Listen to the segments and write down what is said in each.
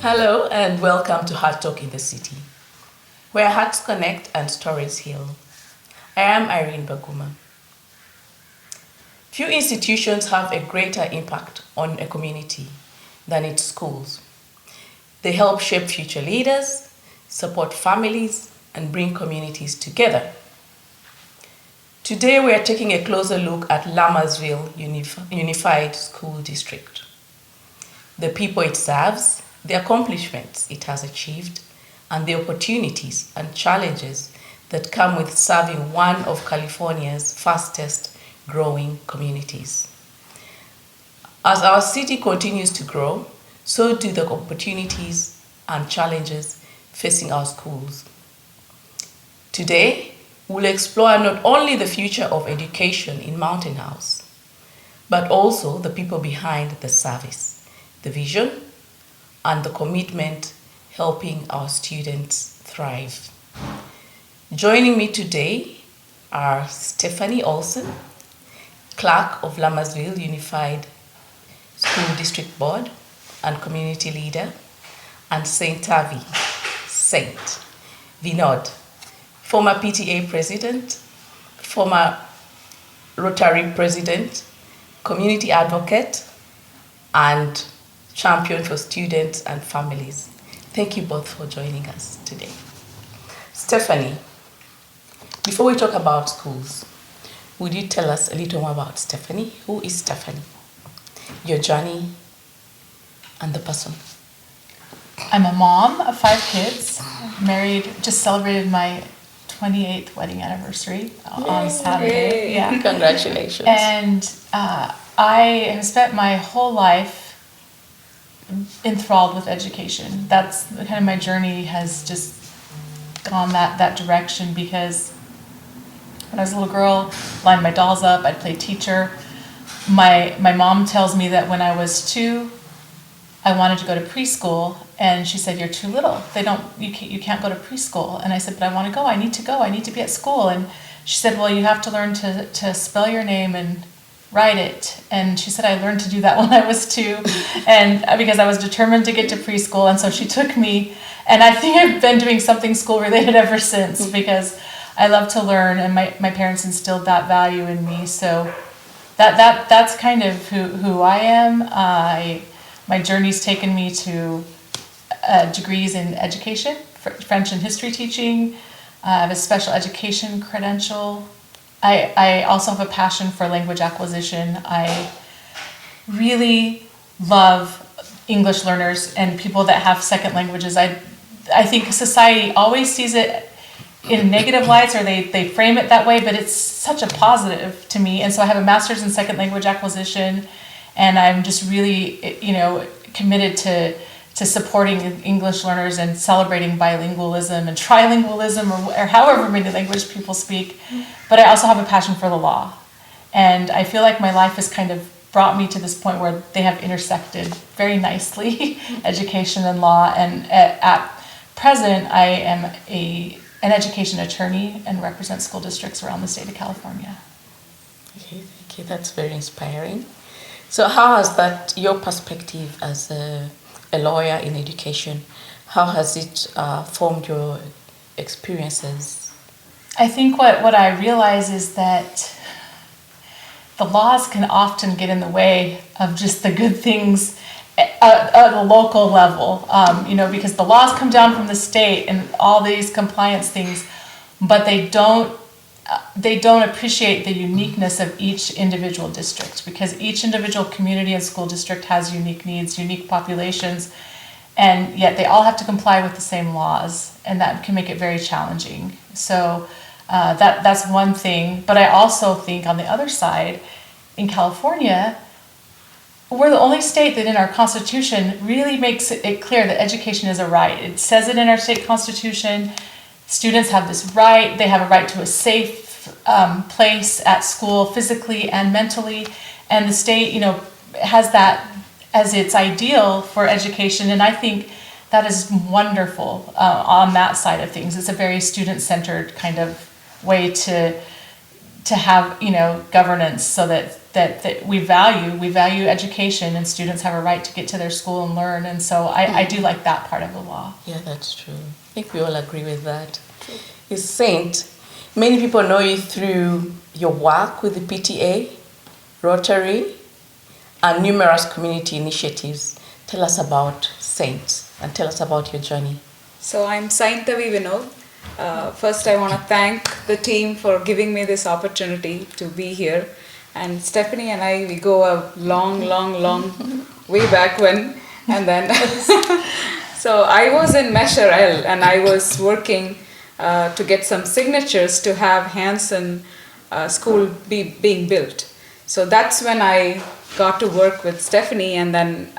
Hello and welcome to Heart Talk in the City, where hearts connect and stories heal. I am Irene Baguma. Few institutions have a greater impact on a community than its schools. They help shape future leaders, support families, and bring communities together. Today we are taking a closer look at Lammersville Unified School District. The people it serves, the accomplishments it has achieved, and the opportunities and challenges that come with serving one of California's fastest growing communities. As our city continues to grow, so do the opportunities and challenges facing our schools. Today, we'll explore not only the future of education in Mountain House, but also the people behind the service, the vision, and the commitment helping our students thrive. Joining me today are Stephanie Olsen, Clerk of Lammersville Unified School District Board and Community Leader, and Sainthavi Vinodh, former PTA President, former Rotary President, Community Advocate, and champion for students and families. Thank you both for joining us today. Stephanie, before we talk about schools, would you tell us a little more about Stephanie? Who is Stephanie? Your journey and the person. I'm a mom of 5 kids, married, just celebrated my 28th wedding anniversary on Saturday. Yeah. Congratulations. And I have spent my whole life enthralled with education. That's kind of my journey has just gone that direction, because when I was a little girl, lined my dolls up, I'd play teacher. My mom tells me that when I was 2, I wanted to go to preschool, and she said, "You're too little. You can't go to preschool." And I said, "But I want to go. I need to go. I need to be at school." And she said, "Well, you have to learn to spell your name and write it." And she said, I learned to do that when I was 2, and because I was determined to get to preschool. And so she took me, and I think I've been doing something school related ever since, because I love to learn, and my parents instilled that value in me. So that's kind of who I am. My journey's taken me to degrees in education, French and history teaching. I have a special education credential. I also have a passion for language acquisition. I really love English learners and people that have second languages. I think society always sees it in negative lights, or they frame it that way, but it's such a positive to me. And so I have a master's in second language acquisition, and I'm just really, committed to supporting English learners and celebrating bilingualism and trilingualism, or however many languages people speak. But I also have a passion for the law. And I feel like my life has kind of brought me to this point where they have intersected very nicely, education and law. And at present, I am an education attorney and represent school districts around the state of California. Okay, thank you. That's very inspiring. So how has that, your perspective as a lawyer in education, how has it formed your experiences? I think what I realize is that the laws can often get in the way of just the good things at the local level, because the laws come down from the state and all these compliance things, but they don't appreciate the uniqueness of each individual district, because each individual community and school district has unique needs, unique populations, and yet they all have to comply with the same laws, and that can make it very challenging. So that's one thing. But I also think on the other side, in California, we're the only state that in our Constitution really makes it clear that education is a right. It says it in our state Constitution. Students have this right. They have a right to a safe place at school, physically and mentally. And the state, has that as its ideal for education. And I think that is wonderful on that side of things. It's a very student-centered kind of way to to have, governance so that we value education, and students have a right to get to their school and learn. And so I do like that part of the law. Yeah, that's true. I think we all agree with that. Is Saint, many people know you through your work with the PTA, Rotary, and numerous community initiatives. Tell us about Saint and tell us about your journey. So I'm Sainthavi Vinodh. First, I want to thank the team for giving me this opportunity to be here. And Stephanie and I, we go a long way back when. And then, so I was in Measure L and I was working to get some signatures to have Hanson School being built. So that's when I got to work with Stephanie and then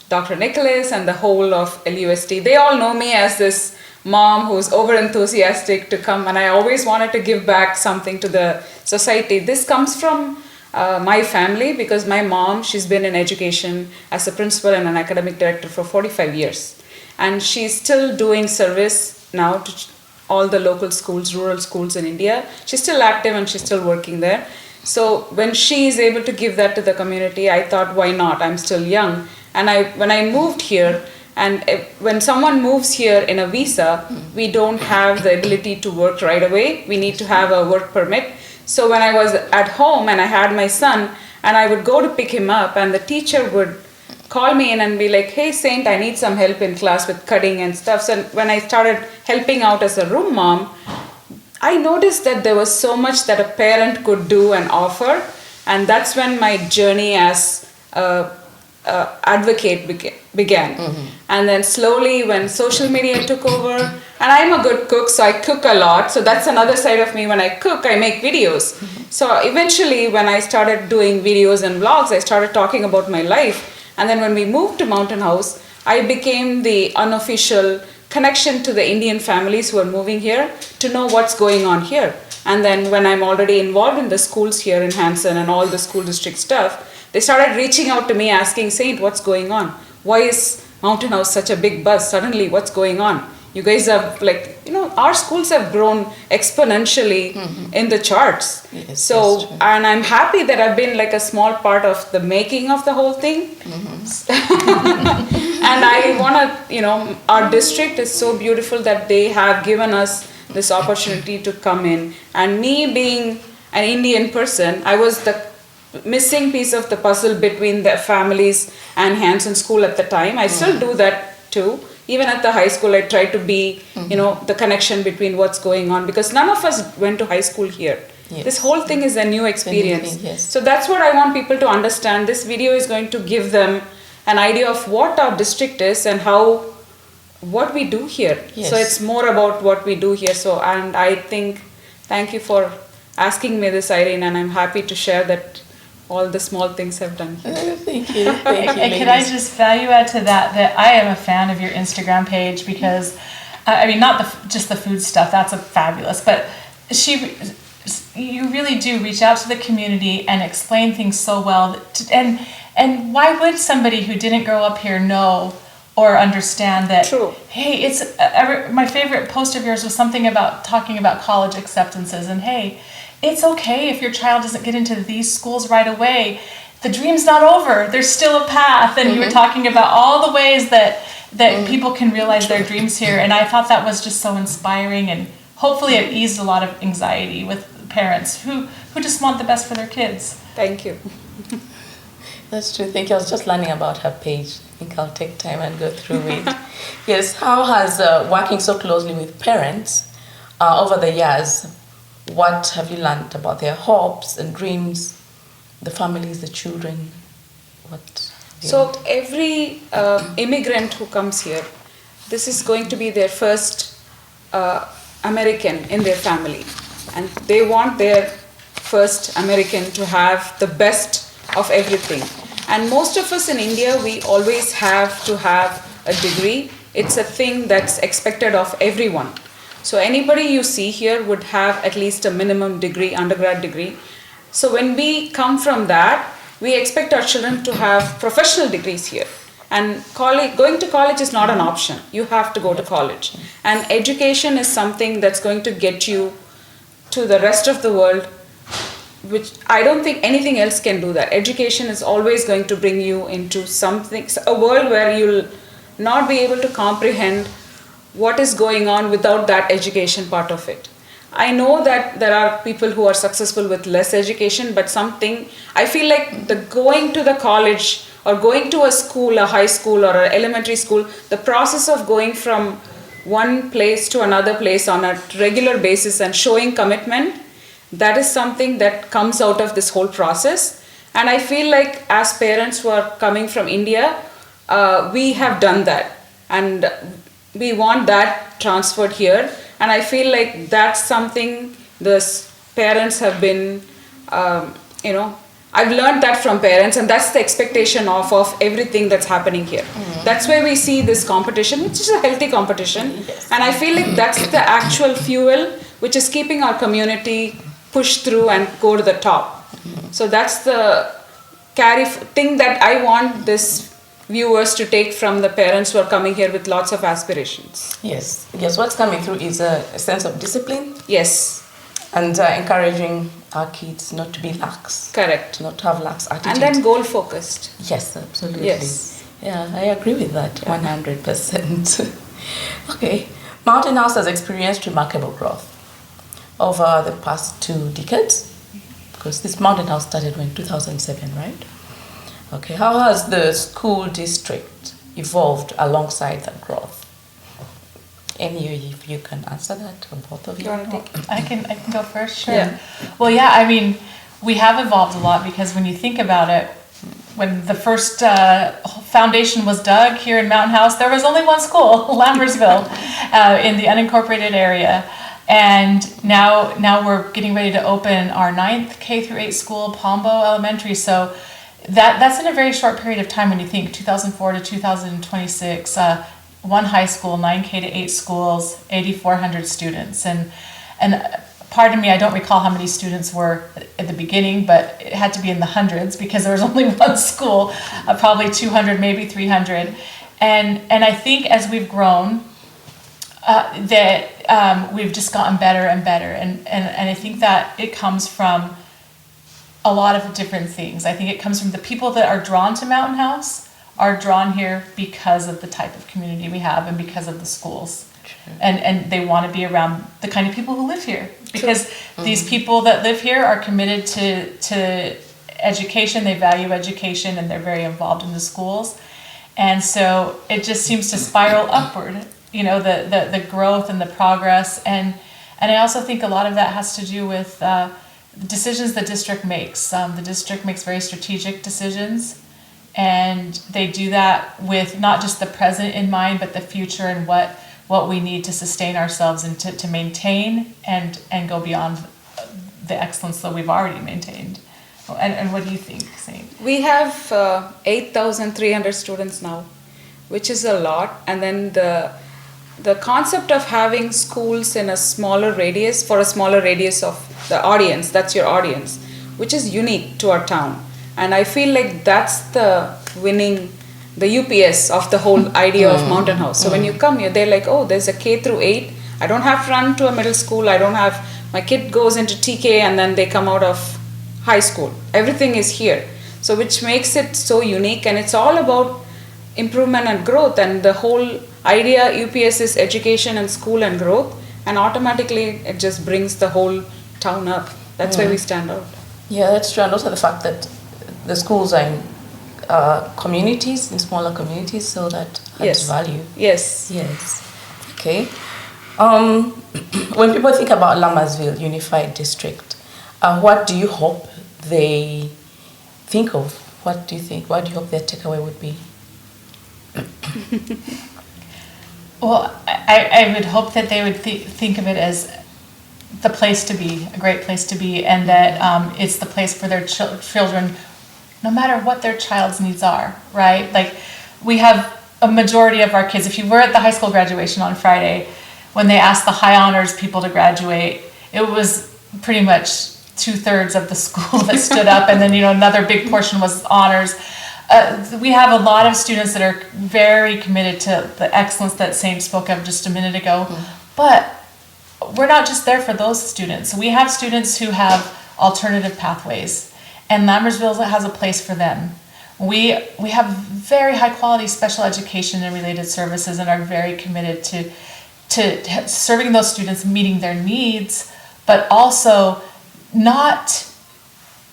Dr. Nicholas and the whole of LUSD. They all know me as this mom who's over enthusiastic to come, and I always wanted to give back something to the society. This comes from my family because my mom, she's been in education as a principal and an academic director for 45 years. And she's still doing service now to all the local schools, rural schools in India. She's still active and she's still working there. So when she is able to give that to the community, I thought, why not? I'm still young. And when I moved here, and when someone moves here in a visa, we don't have the ability to work right away. We need to have a work permit. So when I was at home and I had my son, and I would go to pick him up, and the teacher would call me in and be like, hey, Saint, I need some help in class with cutting and stuff. So when I started helping out as a room mom, I noticed that there was so much that a parent could do and offer. And that's when my journey as advocate began. And then slowly when social media took over, and I'm a good cook, so I cook a lot. So that's another side of me. When I cook, I make videos. So eventually when I started doing videos and vlogs, I started talking about my life. And then when we moved to Mountain House, I became the unofficial connection to the Indian families who are moving here to know what's going on here. And then when I'm already involved in the schools here in Hanson and all the school district stuff, they started reaching out to me asking, Saint, what's going on? Why is Mountain House such a big buzz? Suddenly, what's going on? You guys have our schools have grown exponentially in the charts. Yes, so, and I'm happy that I've been like a small part of the making of the whole thing. And I want to, our district is so beautiful that they have given us this opportunity to come in. And me being an Indian person, I was the missing piece of the puzzle between the families and Hanson School at the time. I still do that too. Even at the high school, I try to be, the connection between what's going on, because none of us went to high school here. Yes. This whole thing is a new experience. Yes. So that's what I want people to understand. This video is going to give them an idea of what our district is and what we do here. Yes. So it's more about what we do here. So, and I think, thank you for asking me this, Irene, and I'm happy to share that all the small things I've done here. Thank you. Thank you. And can I just value add to that I am a fan of your Instagram page because, not just the food stuff, that's fabulous, but you really do reach out to the community and explain things so well. And why would somebody who didn't grow up here know or understand that? True. Hey, it's my favorite post of yours was something about talking about college acceptances, and hey, it's okay if your child doesn't get into these schools right away. The dream's not over. There's still a path. And you were talking about all the ways that people can realize their dreams here. And I thought that was just so inspiring, and hopefully it eased a lot of anxiety with parents who just want the best for their kids. Thank you. That's true. Thank you. I was just learning about her page. I think I'll take time and go through it. Yes. How has working so closely with parents over the years, what have you learned about their hopes and dreams, the families, the children? So every immigrant who comes here, this is going to be their first American in their family. And they want their first American to have the best of everything. And most of us in India, we always have to have a degree. It's a thing that's expected of everyone. So anybody you see here would have at least a minimum degree, undergrad degree. So when we come from that, we expect our children to have professional degrees here. And going to college is not an option. You have to go to college. And education is something that's going to get you to the rest of the world which I don't think anything else can do that. Education is always going to bring you into something, a world where you'll not be able to comprehend what is going on without that education part of it. I know that there are people who are successful with less education, but I feel like the going to the college or going to a school, a high school or an elementary school, the process of going from one place to another place on a regular basis and showing commitment, that is something that comes out of this whole process. And I feel like as parents who are coming from India, we have done that. And we want that transferred here. And I feel like that's something the parents have been, I've learned that from parents, and that's the expectation of everything that's happening here. That's why we see this competition, which is a healthy competition. Yes. And I feel like that's the actual fuel which is keeping our community push through and go to the top. So that's the thing that I want this viewers to take from the parents who are coming here with lots of aspirations. Yes, what's coming through is a sense of discipline. Yes. And encouraging our kids not to be lax. Correct. Not to have lax attitude. And then goal focused. Yes, absolutely. Yes. Yeah, I agree with that 100%. Okay, Mountain House has experienced remarkable growth over the past 2 decades, because this Mountain House started in 2007, right? Okay, how has the school district evolved alongside that growth? Any of you can answer that, or both of you? You want to take it? I can go first, sure. Yeah. Well, yeah, I mean, we have evolved a lot, because when you think about it, when the first foundation was dug here in Mountain House, there was only one school, Lammersville, in the unincorporated area. And now we're getting ready to open our 9th K through 8 school, Palmbo Elementary. So that's in a very short period of time when you think 2004 to 2026, one high school, 9K to 8 schools, 8,400 students. And pardon me, I don't recall how many students were at the beginning, but it had to be in the hundreds because there was only one school, probably 200, maybe 300. And I think as we've grown, that we've just gotten better and better. And I think that it comes from a lot of different things. I think it comes from the people that are drawn to Mountain House are drawn here because of the type of community we have and because of the schools. True. And they want to be around the kind of people who live here, because these people that live here are committed to education, they value education, and they're very involved in the schools. And so it just seems to spiral upward, the growth and the progress. And I also think a lot of that has to do with the decisions the district makes. The district makes very strategic decisions, and they do that with not just the present in mind, but the future and what we need to sustain ourselves and to maintain and go beyond the excellence that we've already maintained. And what do you think, Saint? We have 8,300 students now, which is a lot. And then the concept of having schools in a smaller radius, for a smaller radius of the audience, that's your audience, which is unique to our town. And I feel like that's the UPS of the whole idea of Mountain House. So when you come here, they're like, oh, there's a K through 8. I don't have to run to a middle school. My kid goes into TK and then they come out of high school. Everything is here. So which makes it so unique, and it's all about improvement and growth. And the whole idea, UPS, is education and school and growth. And automatically it just brings the whole town up. That's why we stand out. Yeah, that's true. And also the fact that the schools are in communities, in smaller communities, so that adds value. Yes. Okay. When people think about Lammersville Unified District, what do you hope they think of? What do you think? What do you hope their takeaway would be? Well, I would hope that they would think of it as the place to be, a great place to be, and that it's the place for their children, no matter what their child's needs are, right? Like, we have a majority of our kids, if you were at the high school graduation on Friday, when they asked the high honors people to graduate, it was pretty much 2/3 of the school that stood up, and then another big portion was honors. We have a lot of students that are very committed to the excellence that Saint spoke of just a minute ago, but we're not just there for those students. We have students who have alternative pathways. And Lammersville has a place for them. We have very high quality special education and related services and are very committed to serving those students, meeting their needs, but also not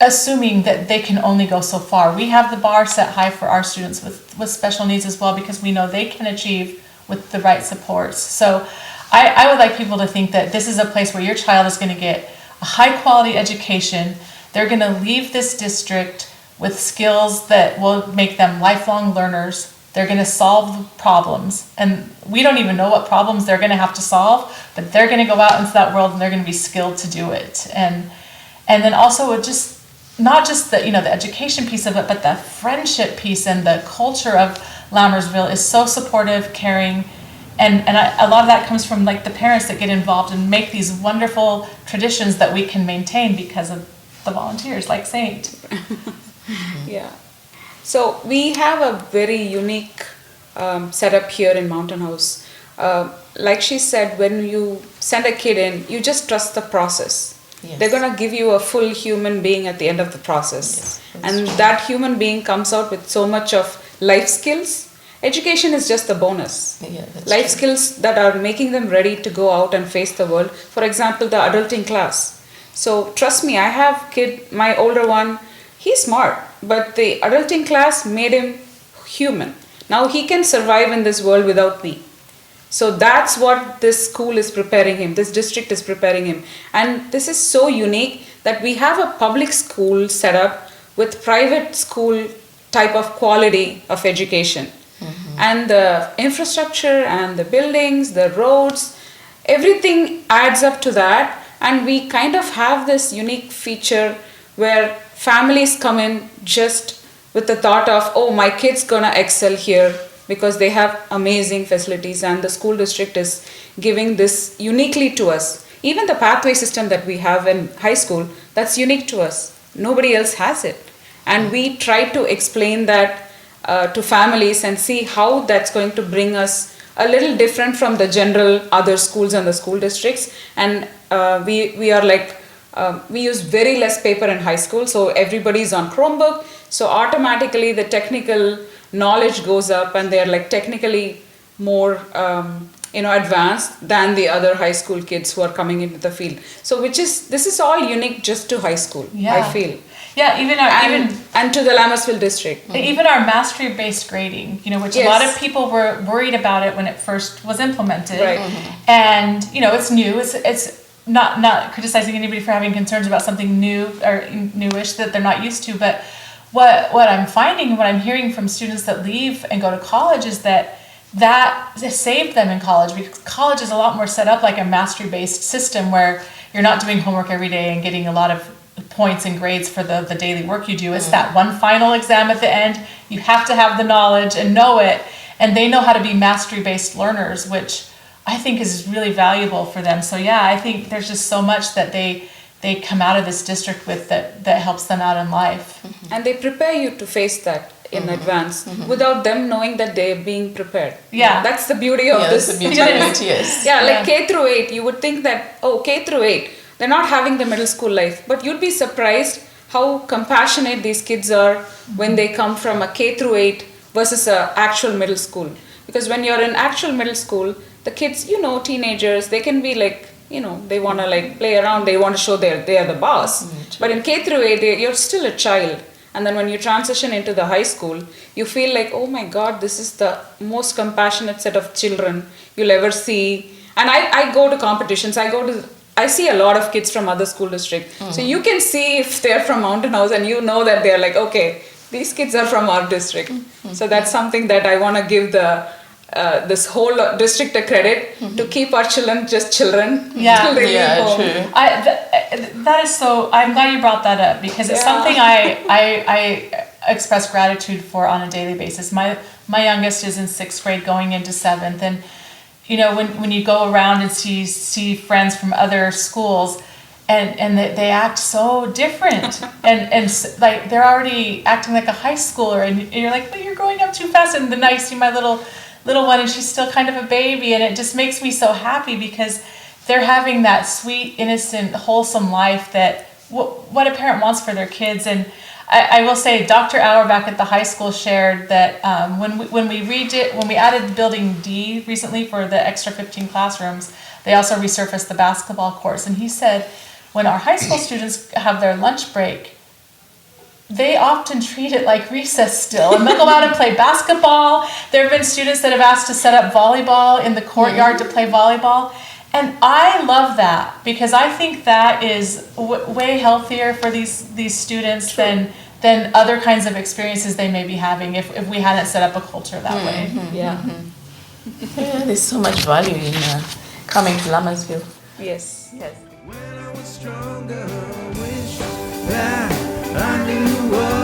assuming that they can only go so far. We have the bar set high for our students with special needs as well, because we know they can achieve with the right supports. So I would like people to think that this is a place where your child is going to get a high quality education. They're going to leave this district with skills that will make them lifelong learners. They're going to solve problems, and we don't even know what problems they're going to have to solve, but they're going to go out into that world and they're going to be skilled to do it. And then also it just not just the the education piece of it, but the friendship piece and the culture of Lammersville is so supportive, caring, and a lot of that comes from like the parents that get involved and make these wonderful traditions that we can maintain because of the volunteers like Saint. Yeah. So we have a very unique setup here in Mountain House. Like she said, when you send a kid in, you just trust the process. Yes. They're going to give you a full human being at the end of the process. Yes, and true. That human being comes out with so much of life skills. Education is just a bonus. Yeah, life true. Skills that are making them ready to go out and face the world. For example, the adulting class. So trust me, I have my older one, he's smart, but the adulting class made him human. Now he can survive in this world without me. So that's what this school is preparing him, this district is preparing him. And this is so unique that we have a public school set up with private school type of quality of education. Mm-hmm. And the infrastructure and the buildings, the roads, everything adds up to that. And we kind of have this unique feature where families come in just with the thought of, oh, my kid's gonna excel here, because they have amazing facilities and the school district is giving this uniquely to us. Even the pathway system that we have in high school, that's unique to us. Nobody else has it. And we try to explain that to families and see how that's going to bring us a little different from the general other schools and the school districts. And we are like, we use very less paper in high school, so everybody's on Chromebook. So automatically the technical knowledge goes up and they're like technically more advanced than the other high school kids who are coming into the field. So this is all unique just to high school, yeah. I feel. Yeah, and to the Lammersville district. Mm-hmm. Even our mastery-based grading, which yes. A lot of people were worried about it when it first was implemented. Right. Mm-hmm. And it's new. It's not criticizing anybody for having concerns about something new or newish that they're not used to, but what I'm finding, what I'm hearing from students that leave and go to college is that saved them in college, because college is a lot more set up like a mastery-based system where you're not doing homework every day and getting a lot of points and grades for the daily work you do. It's that one final exam at the end. You have to have the knowledge and know it, and they know how to be mastery-based learners, which I think is really valuable for them. So yeah, I think there's just so much that they come out of this district with that helps them out in life. Mm-hmm. And they prepare you to face that in mm-hmm. advance mm-hmm. without them knowing that they're being prepared. Yeah. That's the beauty of this. The beauty of it, yes. Yeah, like K through 8, you would think that, K through 8, they're not having the middle school life. But you'd be surprised how compassionate these kids are mm-hmm. when they come from a K through 8 versus a actual middle school. Because when you're in actual middle school, the kids, teenagers, they can be like, they want to like play around, they want to show they are the boss. Mm-hmm. But in K through 8, you're still a child. And then when you transition into the high school, you feel like, oh my God, this is the most compassionate set of children you'll ever see. And I go to competitions, I see a lot of kids from other school districts. Mm-hmm. So you can see if they're from Mountain House and you know that they're like, okay, these kids are from our district. Mm-hmm. So that's something that I want to give this whole district a credit mm-hmm. to keep our children just children. Yeah, till they leave home. True. That is so. I'm glad you brought that up, because it's something I express gratitude for on a daily basis. My youngest is in 6th grade, going into 7th, and when you go around and see friends from other schools, and they act so different, and like they're already acting like a high schooler, and you're like, well, you're growing up too fast. And then I see my little one, and she's still kind of a baby, and it just makes me so happy because they're having that sweet, innocent, wholesome life that what a parent wants for their kids. And I will say, Dr. Auerbach at the high school shared that when we added building D recently for the extra 15 classrooms, they also resurfaced the basketball courts. And he said, when our high school students have their lunch break, they often treat it like recess still, and they'll go out and play basketball. There have been students that have asked to set up volleyball in the courtyard to play volleyball. And I love that, because I think that is way healthier for these students than other kinds of experiences they may be having if we hadn't set up a culture that way. Yeah. Yeah, there's so much value in coming to Lammersville. Yes. Yes. When I was stronger, I wish that I knew what